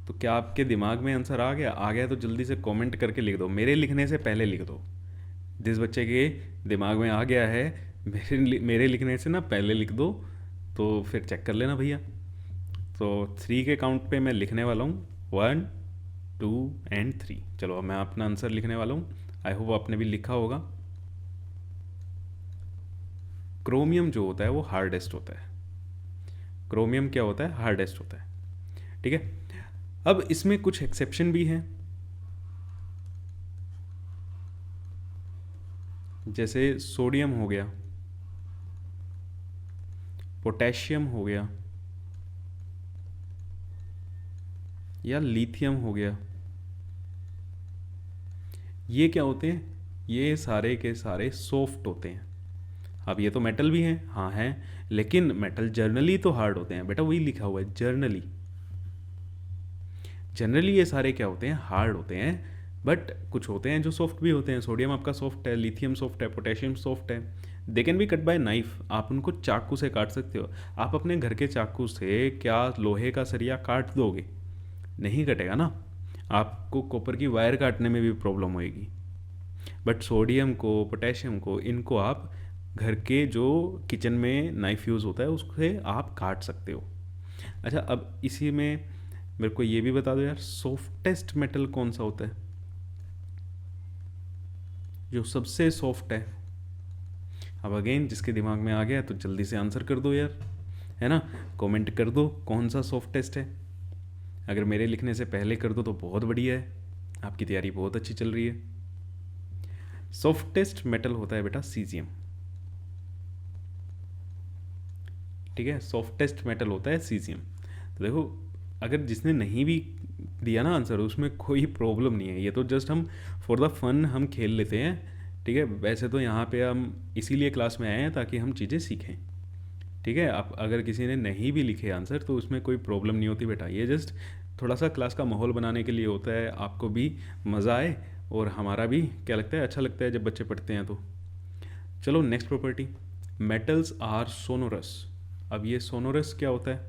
तो क्या आपके दिमाग में आंसर आ गया? आ गया तो जल्दी से कमेंट करके लिख दो, मेरे लिखने से पहले लिख दो। जिस बच्चे के दिमाग में आ गया है मेरे लिखने से ना पहले लिख दो, तो फिर चेक कर लेना भैया। तो 3 के काउंट पे मैं लिखने वाला हूँ, 1 2 एंड 3। चलो अब मैं अपना आंसर लिखने वाला हूँ। आई होप आपने भी लिखा होगा। क्रोमियम जो होता है वो हार्डेस्ट होता है। क्रोमियम क्या होता है? हार्डेस्ट होता है। ठीक है, अब इसमें कुछ एक्सेप्शन भी हैं। जैसे सोडियम हो गया, पोटेशियम हो गया, या लिथियम हो गया। ये क्या होते हैं? ये सारे के सारे सॉफ्ट होते हैं। अब ये तो मेटल भी हैं, हाँ हैं, लेकिन मेटल जर्नली तो हार्ड होते हैं बेटा, वही लिखा हुआ है जर्नली। जनरली ये सारे क्या होते हैं? हार्ड होते हैं, बट कुछ होते हैं जो सॉफ्ट भी होते हैं। सोडियम आपका सॉफ्ट है, लिथियम सॉफ्ट है, पोटेशियम सॉफ्ट है। They can be cut by knife, आप उनको चाकू से काट सकते हो। आप अपने घर के चाकू से क्या लोहे का सरिया काट दोगे? नहीं कटेगा ना, आपको कॉपर की वायर काटने में भी प्रॉब्लम होएगी। बट सोडियम को, पोटेशियम को, इनको आप घर के जो किचन में नाइफ यूज़ होता है उससे आप काट सकते हो। अच्छा, अब इसी में मेरे को ये भी बता दो यार, सॉफ्टेस्ट मेटल कौन सा होता है? जो सबसे सॉफ्ट है। अब अगेन जिसके दिमाग में आ गया तो जल्दी से आंसर कर दो यार, है ना? कमेंट कर दो कौन सा सॉफ्टेस्ट है। अगर मेरे लिखने से पहले कर दो तो बहुत बढ़िया है, आपकी तैयारी बहुत अच्छी चल रही है। सॉफ्टेस्ट मेटल होता है बेटा सीजियम। ठीक है, सॉफ्टेस्ट मेटल होता है सीजियम। तो देखो, अगर जिसने नहीं भी दिया ना आंसर उसमें कोई प्रॉब्लम नहीं है, ये तो जस्ट हम फॉर द फन हम खेल लेते हैं। ठीक है, वैसे तो यहाँ पे हम इसीलिए क्लास में आए हैं ताकि हम चीज़ें सीखें। ठीक है, आप अगर किसी ने नहीं भी लिखे आंसर तो उसमें कोई प्रॉब्लम नहीं होती बेटा, ये जस्ट थोड़ा सा क्लास का माहौल बनाने के लिए होता है, आपको भी मज़ा आए और हमारा भी क्या लगता है, अच्छा लगता है जब बच्चे पढ़ते हैं। तो चलो next property, metals are sonorous. अब ये सोनोरस क्या होता है?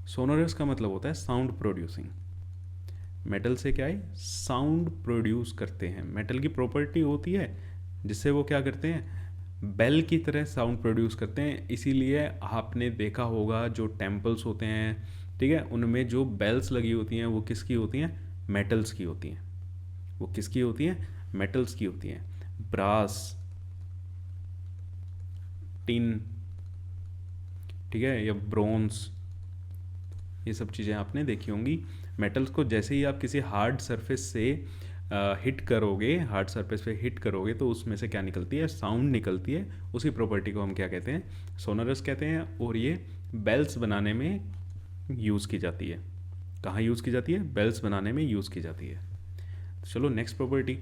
सोनोरस का मतलब होता है साउंड प्रोड्यूसिंग। मेटल से क्या है? साउंड प्रोड्यूस करते हैं। मेटल की प्रॉपर्टी होती है जिससे वो क्या करते हैं? बेल की तरह साउंड प्रोड्यूस करते हैं। इसीलिए आपने देखा होगा जो टेम्पल्स होते हैं, ठीक है, उनमें जो बेल्स लगी होती हैं वो किसकी होती हैं? मेटल्स की होती हैं। वो किसकी होती हैं? मेटल्स की होती हैं। ब्रास, टिन, ठीक है, या ब्रोंज, ये सब चीज़ें आपने देखी होंगी। मेटल्स को जैसे ही आप किसी हार्ड सरफेस से हिट करोगे, हार्ड सरफेस पे हिट करोगे, तो उसमें से क्या निकलती है? साउंड निकलती है। उसी प्रॉपर्टी को हम क्या कहते हैं? सोनरस कहते हैं। और ये बेल्स बनाने में यूज़ की जाती है। कहाँ यूज़ की जाती है? बेल्स बनाने में यूज़ की जाती है। तो चलो नेक्स्ट प्रॉपर्टी।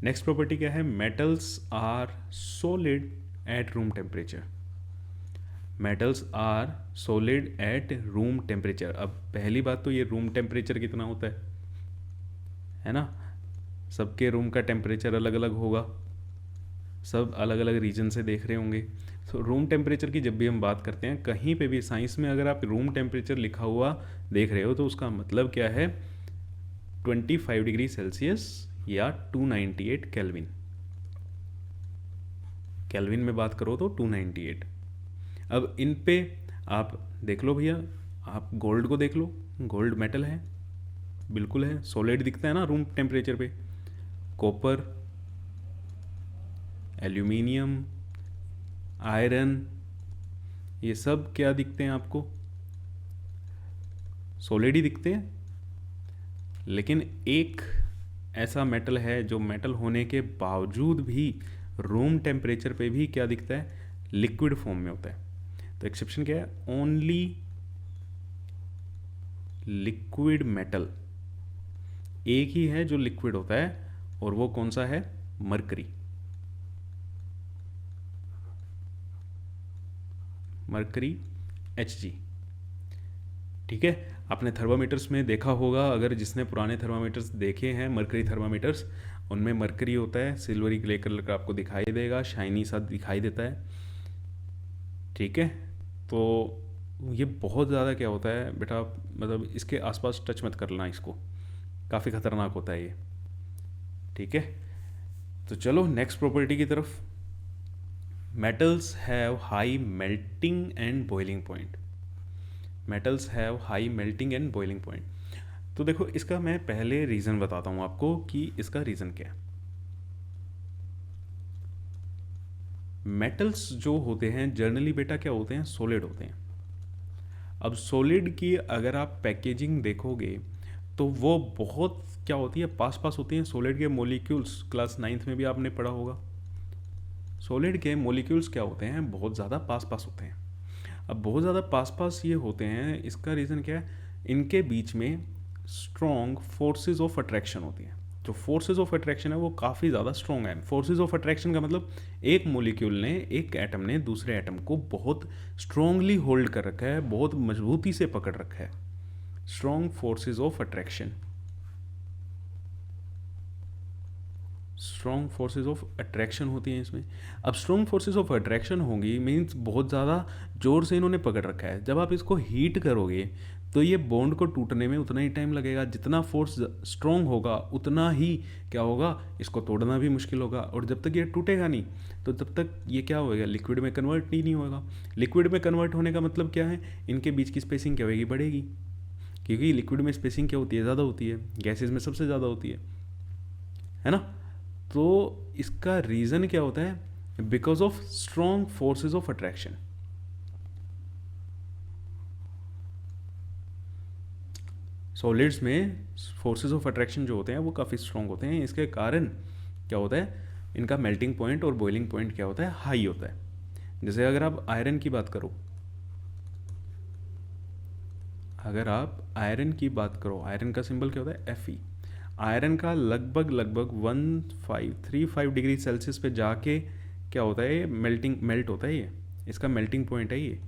नेक्स्ट प्रॉपर्टी क्या है? Metals are solid at room temperature. Metals are solid at room temperature. अब पहली बात तो ये रूम टेम्परेचर कितना होता है ना? सबके रूम का टेम्परेचर अलग अलग होगा, सब अलग अलग रीजन से देख रहे होंगे। तो रूम टेम्परेचर की जब भी हम बात करते हैं, कहीं पे भी साइंस में अगर आप रूम टेम्परेचर लिखा हुआ देख रहे हो तो उसका मतलब क्या है? 25 डिग्री सेल्सियस या 298 केल्विन। केल्विन में बात करो तो 298। अब इन पे आप देख लो भैया, आप गोल्ड को देख लो, गोल्ड मेटल है, बिल्कुल है, सॉलिड दिखता है ना रूम टेम्परेचर पे। कॉपर, एल्यूमिनियम, आयरन, ये सब क्या दिखते हैं आपको? सॉलिड ही दिखते हैं। लेकिन एक ऐसा मेटल है जो मेटल होने के बावजूद भी रूम टेम्परेचर पे भी क्या दिखता है? लिक्विड फॉर्म में होता है। तो एक्सेप्शन क्या है? ओनली लिक्विड मेटल एक ही है जो लिक्विड होता है, और वो कौन सा है? मरकरी। मरकरी Hg, ठीक है। आपने थर्मामीटर्स में देखा होगा, अगर जिसने पुराने थर्मामीटर्स देखे हैं, मरकरी थर्मामीटर्स, उनमें मरकरी होता है, सिल्वरी ग्रे कलर का आपको दिखाई देगा, शाइनी सा दिखाई देता है, ठीक है। तो ये बहुत ज़्यादा क्या होता है बेटा, मतलब इसके आसपास टच मत करना इसको, काफ़ी ख़तरनाक होता है ये, ठीक है। तो चलो नेक्स्ट प्रॉपर्टी की तरफ। Metals have high melting and boiling point. Metals have high melting and boiling point. तो देखो, इसका मैं पहले रीज़न बताता हूँ आपको कि इसका रीज़न क्या है। मेटल्स जो होते हैं जनरली बेटा क्या होते हैं? सॉलिड होते हैं। अब सॉलिड की अगर आप पैकेजिंग देखोगे तो वो बहुत क्या होती है? पास पास होती हैं। सॉलिड के मॉलिक्यूल्स क्लास 9th में भी आपने पढ़ा होगा। सॉलिड के मॉलिक्यूल्स क्या होते हैं? बहुत ज़्यादा पास पास होते हैं। अब बहुत ज़्यादा पास पास ये होते हैं, इसका रीज़न क्या है? इनके बीच में स्ट्रॉन्ग फोर्सेस ऑफ अट्रैक्शन होती हैं। जो फोर्सेस ऑफ अट्रैक्शन है वो काफ़ी ज़्यादा स्ट्रॉन्ग है। फोर्सेस ऑफ अट्रैक्शन का मतलब एक मॉलिक्यूल ने, एक एटम ने दूसरे एटम को बहुत स्ट्रॉन्गली होल्ड कर रखा है, बहुत मजबूती से पकड़ रखा है। Strong forces of attraction, strong forces of attraction होती हैं इसमें। अब स्ट्रॉन्ग फोर्सेस ऑफ अट्रैक्शन होंगी मीन्स बहुत ज़्यादा ज़ोर से इन्होंने पकड़ रखा है। जब आप इसको हीट करोगे तो ये बॉन्ड को टूटने में उतना ही टाइम लगेगा। जितना फोर्स स्ट्रॉन्ग होगा उतना ही क्या होगा? इसको तोड़ना भी मुश्किल होगा। और जब तक ये टूटेगा नहीं तो तब तक ये क्या होगा? लिक्विड में कन्वर्ट ही नहीं होगा। लिक्विड में कन्वर्ट होने का मतलब क्या है? इनके बीच की स्पेसिंग क्या होगी? बढ़ेगी, क्योंकि लिक्विड में स्पेसिंग क्या होती है? ज़्यादा होती है। गैसेज में सबसे ज़्यादा होती है ना। तो इसका रीज़न क्या होता है? Because of strong forces of attraction. Solids में फोर्सेस ऑफ अट्रैक्शन जो होते हैं वो काफ़ी स्ट्रॉन्ग होते हैं। इसके कारण क्या होता है? इनका मेल्टिंग पॉइंट और बॉइलिंग पॉइंट क्या होता है? हाई होता है। जैसे अगर आप आयरन की बात करो, अगर आप आयरन की बात करो, आयरन का सिंबल क्या होता है? Fe। आयरन का लगभग 1535 डिग्री सेल्सियस पे जाके क्या होता है? मेल्ट होता है। ये इसका मेल्टिंग पॉइंट है ये,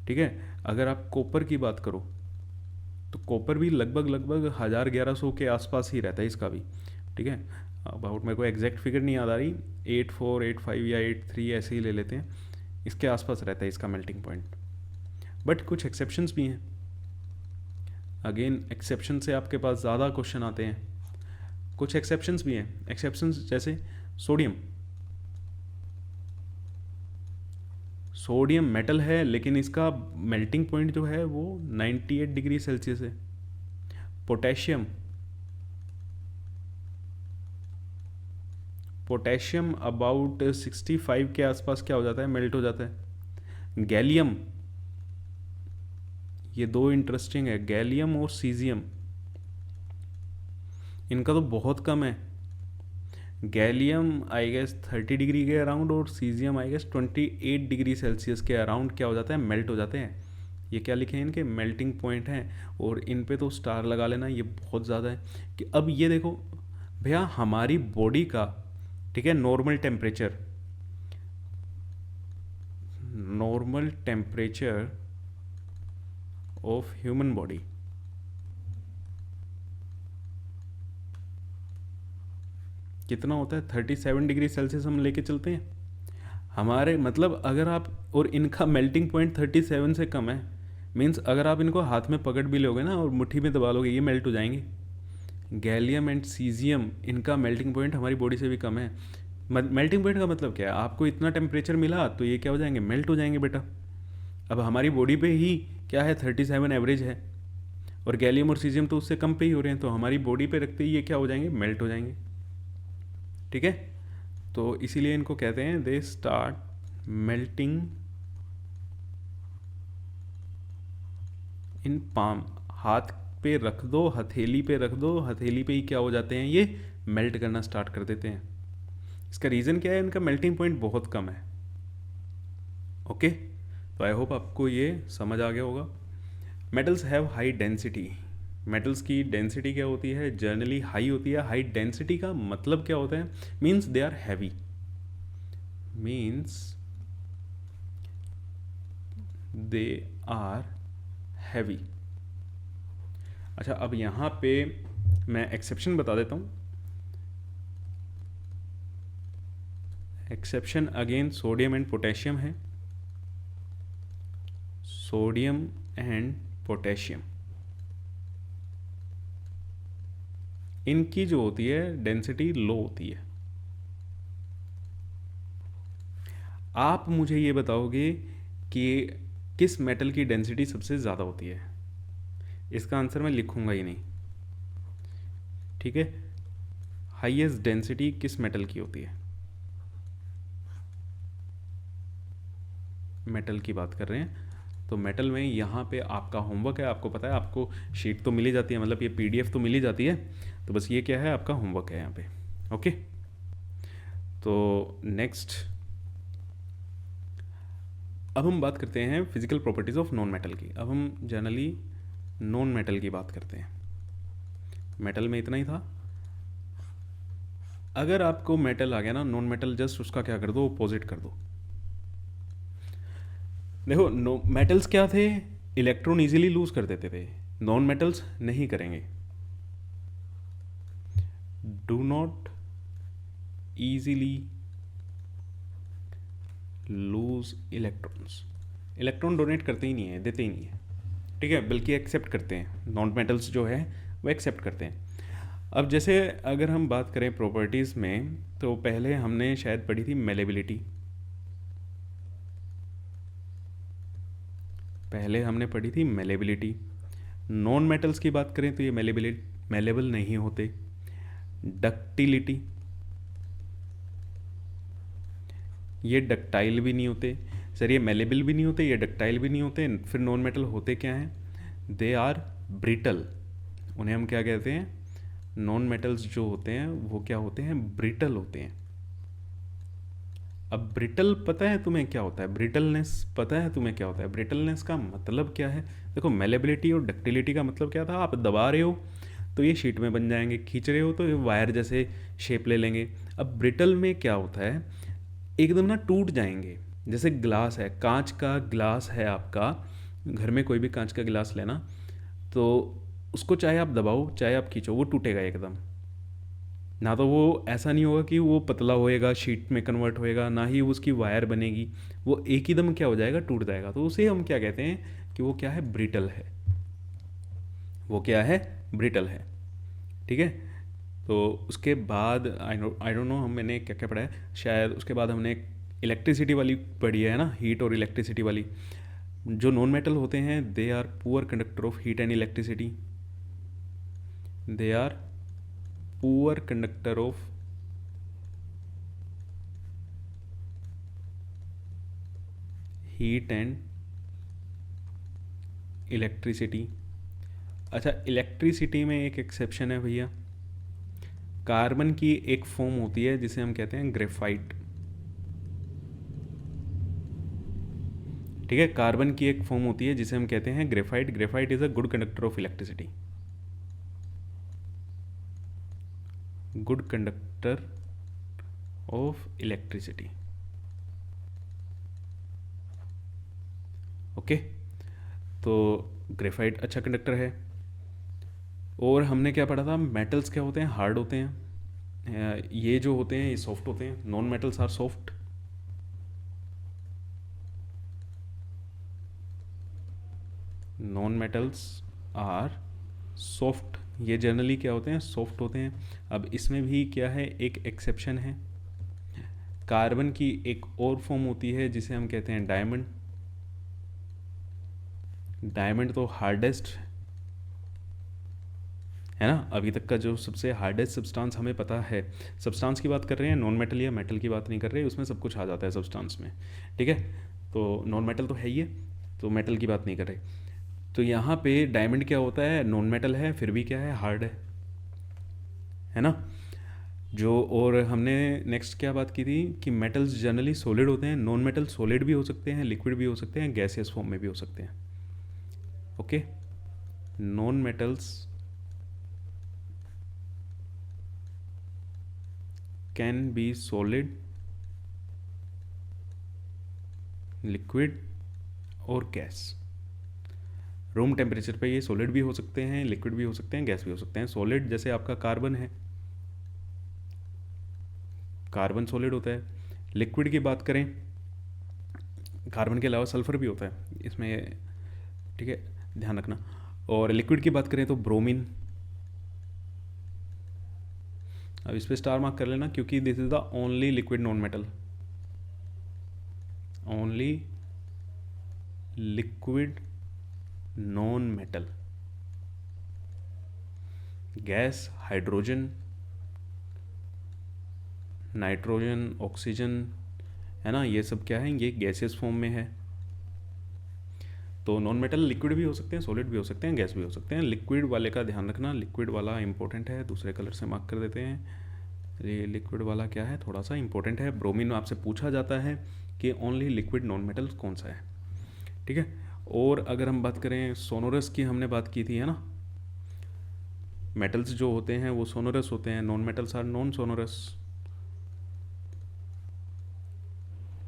ठीक है। अगर आप कॉपर की बात करो तो कॉपर भी लगभग 1100 के आसपास ही रहता है इसका भी, ठीक है। अबाउट मेरे को एग्जैक्ट फिगर नहीं याद आ रही, 84, 85 या 83 ऐसे ही ले लेते हैं, इसके आसपास रहता है इसका मेल्टिंग पॉइंट। बट कुछ एक्सेप्शंस भी हैं। अगेन एक्सेप्शन से आपके पास ज़्यादा क्वेश्चन आते हैं। कुछ एक्सेप्शंस भी हैं। एक्सेप्शंस जैसे सोडियम, सोडियम मेटल है लेकिन इसका मेल्टिंग पॉइंट जो है वो 98 डिग्री सेल्सियस है। पोटेशियम, पोटेशियम अबाउट 65 के आसपास क्या हो जाता है, मेल्ट हो जाता है। गैलियम, ये दो इंटरेस्टिंग है, गैलियम और सीजियम, इनका तो बहुत कम है। गैलियम आई गेस 30 डिग्री के अराउंड और caesium I guess 28 degree Celsius के अराउंड क्या हो जाता है, मेल्ट हो जाते हैं। ये क्या लिखे हैं, इनके मेल्टिंग पॉइंट हैं, और इन पे तो स्टार लगा लेना, ये बहुत ज़्यादा है। कि अब ये देखो भैया, हमारी बॉडी का, ठीक है, normal temperature of human body कितना होता है, 37 डिग्री सेल्सियस हम लेके चलते हैं हमारे, मतलब अगर आप, और इनका मेल्टिंग पॉइंट 37 से कम है, मीन्स अगर आप इनको हाथ में पकड़ भी लोगे ना और मुट्ठी में दबा लोगे, ये मेल्ट हो जाएंगे। गैलियम एंड सीजियम, इनका मेल्टिंग पॉइंट हमारी बॉडी से भी कम है। मेल्टिंग पॉइंट का मतलब क्या है, आपको इतना टेम्परेचर मिला तो ये क्या हो जाएंगे, मेल्ट हो जाएंगे बेटा। अब हमारी बॉडी पे ही क्या है, 37 एवरेज है, और गैलियम और सीजियम तो उससे कम पे ही हो रहे हैं, तो हमारी बॉडी पे रखते ही ये क्या हो जाएंगे, मेल्ट हो जाएंगे। ठीक है, तो इसीलिए इनको कहते हैं they start melting in palm. हाथ पे रख दो, हथेली पे रख दो, हथेली पे ही क्या हो जाते हैं, ये मेल्ट करना स्टार्ट कर देते हैं। इसका रीज़न क्या है, इनका मेल्टिंग पॉइंट बहुत कम है। ओके, तो आई होप आपको ये समझ आ गया होगा। Metals have high density, metals की डेंसिटी क्या होती है, जनरली हाई होती है। हाई डेंसिटी का मतलब क्या होता है, means they are heavy, means they are heavy. अच्छा, अब यहाँ पे मैं एक्सेप्शन बता देता हूँ। Exception again sodium and potassium है, सोडियम एंड पोटेशियम, इनकी जो होती है डेंसिटी लो होती है। आप मुझे ये बताओगे कि किस मेटल की डेंसिटी सबसे ज़्यादा होती है, इसका आंसर मैं लिखूंगा ही नहीं, ठीक है। हाईएस्ट डेंसिटी किस मेटल की होती है, मेटल की बात कर रहे हैं, तो मेटल में यहाँ पे आपका होमवर्क है, आपको पता है, आपको शीट तो मिली जाती है, मतलब ये पीडीएफ तो मिली जाती है, तो बस ये क्या है, आपका होमवर्क है यहाँ पे। ओके, तो नेक्स्ट अब हम बात करते हैं physical properties of non metal की। अब हम जनरली नॉन मेटल की बात करते हैं, मेटल में इतना ही था। अगर आपको मेटल आ गया ना, नॉन मेटल जस्ट उसका क्या कर दो, अपोजिट कर दो। देखो, मेटल्स क्या थे, इलेक्ट्रॉन इजीली लूज कर देते थे, नॉन मेटल्स नहीं करेंगे, do not easily loose electrons. Electron donate करते ही नहीं है, देते ही नहीं है, ठीक है, बल्कि एक्सेप्ट करते हैं, नॉन मेटल्स जो है वो एक्सेप्ट करते हैं। अब जैसे अगर हम बात करें प्रॉपर्टीज़ में, तो पहले हमने शायद पढ़ी थी मेलेबिलिटी, पहले हमने पढ़ी थी मेलेबिलिटी। नॉन मेटल्स की बात करें तो ये मेलेबल नहीं होते। डक्टिलिटी, ये डक्टाइल भी नहीं होते। सर, ये मेलेबल भी नहीं होते, ये डक्टाइल भी नहीं होते, फिर नॉन मेटल होते क्या हैं, दे आर ब्रिटल। उन्हें हम क्या कहते हैं, नॉन मेटल्स जो होते हैं वो क्या होते हैं, ब्रिटल होते हैं। अब ब्रिटल पता है तुम्हें क्या होता है, ब्रिटलनेस पता है तुम्हें क्या होता है, ब्रिटलनेस का मतलब क्या है। देखो, मेलेबिलिटी और डक्टिलिटी का मतलब क्या था, आप दबा रहे हो तो ये शीट में बन जाएंगे, खींच रहे हो तो ये वायर जैसे शेप ले लेंगे। अब ब्रिटल में क्या होता है, एकदम ना टूट जाएंगे। जैसे ग्लास है, कांच का ग्लास है आपका, घर में कोई भी कांच का गिलास लेना, तो उसको चाहे आप दबाओ चाहे आप खींचो, वो टूटेगा एकदम। ना तो वो ऐसा नहीं होगा कि वो पतला होएगा, शीट में कन्वर्ट होएगा, ना ही उसकी वायर बनेगी, वो एक ही दम क्या हो जाएगा, टूट जाएगा। तो उसे हम क्या कहते हैं कि वो क्या है, ब्रिटल है, वो क्या है, ब्रिटल है, ठीक है। तो उसके बाद आई डोंट नो मैंने क्या क्या पढ़ा है, शायद उसके बाद हमने इलेक्ट्रिसिटी वाली पढ़ी है ना, हीट और इलेक्ट्रिसिटी वाली। जो नॉन मेटल होते हैं they are poor conductor of heat and electricity, they are poor conductor of heat and electricity. अच्छा, इलेक्ट्रिसिटी में एक एक्सेप्शन है भैया, कार्बन की एक फॉर्म होती है जिसे हम कहते हैं ग्रेफाइट। ठीक है, कार्बन की एक फॉर्म होती है जिसे हम कहते हैं graphite. Graphite is a good conductor of electricity, good conductor of electricity. Okay, तो ग्रेफाइट अच्छा कंडक्टर है। और हमने क्या पढ़ा था, मेटल्स क्या होते हैं, हार्ड होते हैं, ये जो होते हैं ये सॉफ्ट होते हैं। Non metals are soft, non metals are soft, ये जनरली क्या होते हैं, सॉफ्ट होते हैं। अब इसमें भी क्या है, एक एक्सेप्शन है, कार्बन की एक और फॉर्म होती है जिसे हम कहते हैं डायमंड। डायमंड तो हार्डेस्ट है ना, अभी तक का जो सबसे हार्डेस्ट सब्सटेंस हमें पता है। सब्सटेंस की बात कर रहे हैं, नॉन मेटल या मेटल की बात नहीं कर रहे, उसमें सब कुछ आ जाता है सब्सटेंस में। ठीक है, तो नॉन मेटल तो है ही है, तो मेटल की बात नहीं कर रहे। तो यहाँ पे डायमंड क्या होता है, नॉन मेटल है फिर भी क्या है, हार्ड है ना। जो और हमने नेक्स्ट क्या बात की थी कि मेटल्स जनरली सॉलिड होते हैं, नॉन मेटल सॉलिड भी हो सकते हैं, लिक्विड भी हो सकते हैं, गैसियस फॉर्म में भी हो सकते हैं। Okay, non metals can be solid, liquid और गैस। रूम टेम्परेचर पे ये सॉलिड भी हो सकते हैं, लिक्विड भी हो सकते हैं, गैस भी हो सकते हैं। सॉलिड जैसे आपका कार्बन है, कार्बन सॉलिड होता है। लिक्विड की बात करें, कार्बन के अलावा सल्फर भी होता है इसमें, ठीक है, ध्यान रखना। और लिक्विड की बात करें तो ब्रोमीन। अब इस पर स्टार मार्क कर लेना क्योंकि this is the only liquid non metal, only liquid non metal. Gas, hydrogen, nitrogen, oxygen, है ना, ये सब क्या है, ये गैसियस फॉर्म में है। तो नॉन मेटल लिक्विड भी हो सकते हैं, सॉलिड भी हो सकते हैं, गैस भी हो सकते हैं। लिक्विड वाले का ध्यान रखना, लिक्विड वाला इंपॉर्टेंट है, दूसरे कलर से मार्क कर देते हैं। ये लिक्विड वाला क्या है, थोड़ा सा इंपॉर्टेंट है। ब्रोमीन में आपसे पूछा जाता है कि ओनली लिक्विड नॉन मेटल कौन सा है। ठीक है, और अगर हम बात करें सोनोरस की, हमने बात की थी है ना, मेटल्स जो होते हैं वो सोनोरस होते हैं, non metals are non sonorous.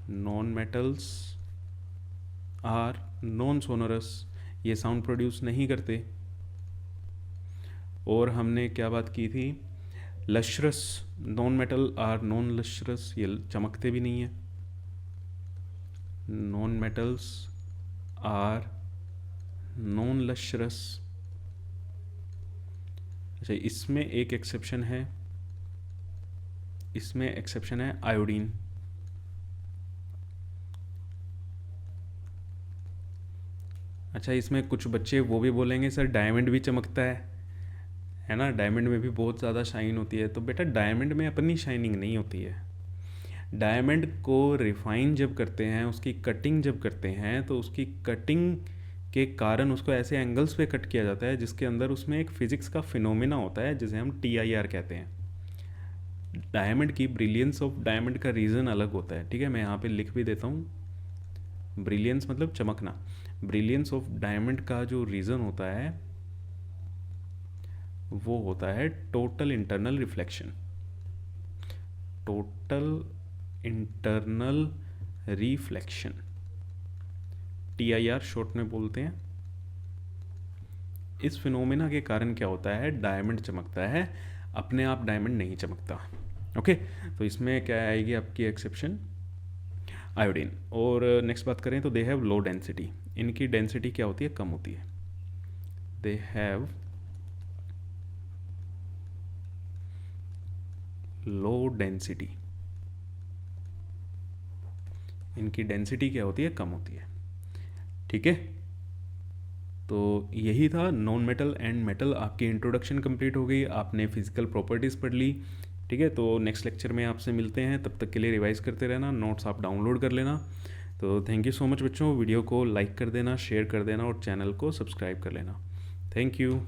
Non metals are non sonorous, ये साउंड प्रोड्यूस नहीं करते। और हमने क्या बात की थी, lustrous, non metal are non lustrous, ये चमकते भी नहीं है। Non metals are non lustrous. अच्छा, इसमें एक एक्सेप्शन है, इसमें एक्सेप्शन है आयोडीन। अच्छा, इसमें कुछ बच्चे वो भी बोलेंगे सर डायमंड भी चमकता है ना, डायमंड में भी बहुत ज़्यादा शाइन होती है। तो बेटा डायमंड में अपनी शाइनिंग नहीं होती है। डायमंड को रिफाइन जब करते हैं, उसकी कटिंग जब करते हैं, तो उसकी कटिंग के कारण उसको ऐसे एंगल्स पे कट किया जाता है जिसके अंदर उसमें एक फिजिक्स का फिनोमेना होता है जिसे हम TIR कहते हैं। डायमंड की ब्रिलियंस ऑफ डायमंड का रीज़न अलग होता है। ठीक है, मैं यहाँ पे लिख भी देता हूँ, ब्रिलियंस मतलब चमकना। ब्रिलियंस ऑफ डायमंड का जो रीज़न होता है वो होता है total internal reflection, total internal reflection, TIR short में बोलते हैं। इस फिनोमेना के कारण क्या होता है, डायमंड चमकता है, अपने आप डायमंड नहीं चमकता। ओके, तो इसमें क्या आएगी आपकी एक्सेप्शन, आयोडीन। और नेक्स्ट बात करें तो दे हैव लो डेंसिटी, इनकी डेंसिटी क्या होती है, कम होती है। दे हैव लो डेंसिटी, इनकी डेंसिटी क्या होती है, कम होती है। ठीक है, तो यही था नॉन मेटल एंड मेटल। आपकी इंट्रोडक्शन कंप्लीट हो गई, आपने फिजिकल प्रॉपर्टीज़ पढ़ ली। ठीक है, तो नेक्स्ट लेक्चर में आपसे मिलते हैं, तब तक के लिए रिवाइज करते रहना, नोट्स आप डाउनलोड कर लेना। तो थैंक यू सो मच बच्चों, वीडियो को लाइक कर देना, शेयर कर देना और चैनल को सब्सक्राइब कर लेना। Thank you.